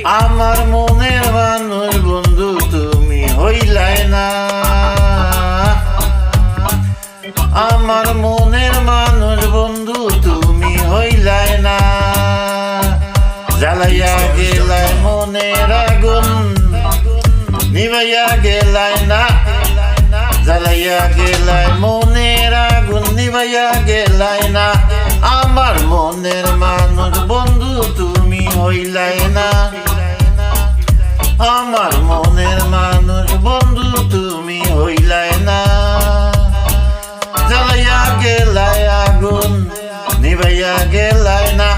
আমার মনের মানুষ বন্ধু তুমি হইলাই না, আমার মনের মানুষ বন্ধু তুমি হইলাই না। জ্বালাইয়া গেলাই মনের আগুন নিভাইয়া গেলাই না, জ্বালাইয়া গেলাই মনের আগুন নিভাইয়া গেলাই না। আমার মনের মানুষ বন্ধু তুমি হইলাই না, আমার মনের মানুষ বন্ধু তুমি হইলাই না। জ্বালাইয়া গেলাই আগুন নিভাইয়া গেলাই না,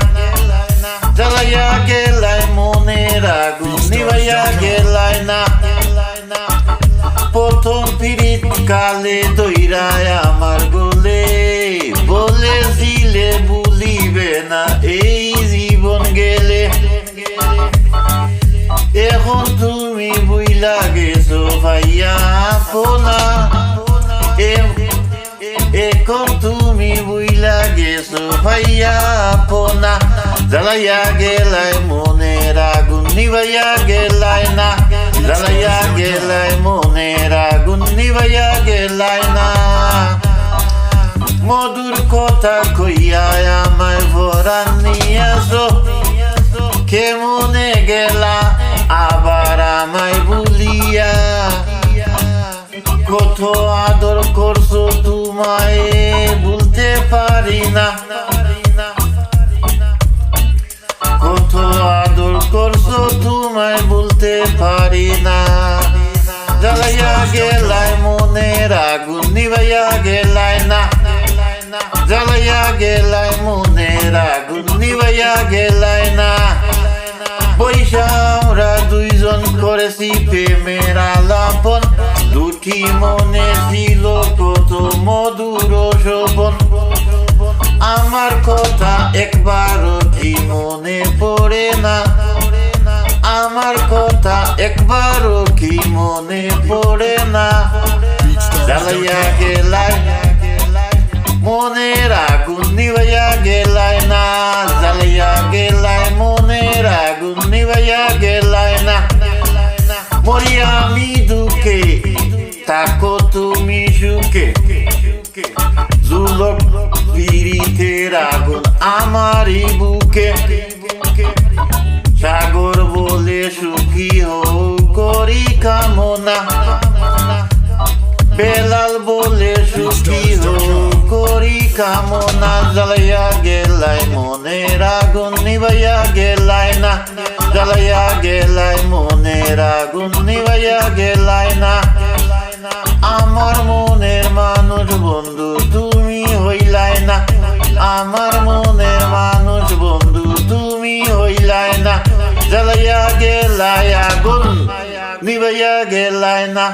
জ্বালাইয়া গেলাই মনের আগুন নিভাইয়া গেলাই না। প্রথম পীড়িত কালে দইরায় আমার গোলে বলেছিলে ভুলিবে না এই জীবন গেলে। এখন তুমি বুইলা গেছো ভাইয়া পোনা, এখন তুমি বুইলা গেছো ভাইয়া পোনা। জ্বালাইয়া গেলাই মনের আগুন নিভাইয়া গেলাই না, জ্বালাইয়া গেলাই মনের আগুন নিভাইয়া গেলাই না। মধুর কথা কইয়া আমায় ভরান নিয়াছো, কেমনে গেলা আবার আমায় ভুলিয়া। কত আদর করছো তোমায় ভুলতে পারি না, কত আদর করছো তোমায় ভুলতে পারি না। জ্বালাইয়া গেলাই মনের আগুন নিভাইয়া গেলাই না, জ্বালাইয়া গেলাই মনের আগুন নিভাইয়া গেলাই না। পয়সা আমরা দুইজন করেছি প্রেমের আলাপন, দুটি মনে ছিল কত মধুর শোভন। আমার কথা একবারও কি মনে পড়ে না, আমার কথা একবারও কি মনে পড়ে না। জ্বালাইয়া গেলাই মনের আগুন নিভাইয়া গেলাই না, জ্বালাইয়া গেলাই মনের আগুন নিভাইয়া গেলাই না। মরি আমি দুঃখে থাকো তুমি সুখে, জুলক পীড়িতের আগুন আমারই বুকে। সাগর বলে সুখী হও করি কামনা, বেলাল বলে সুখী হও করি কামনা। জ্বালাইয়া গেলাই মনের আগুন নিভাইয়া গেলাই না, জ্বালাইয়া গেলাই মনের আগুন নিভাইয়া গেলাই না। আমার মনের মানুষ বন্ধু তুমি হইলাই না, আমার মনের মানুষ বন্ধু তুমি হইলাই না। জ্বালাইয়া গেলাই আগুন নিভাইয়া গেলাই না।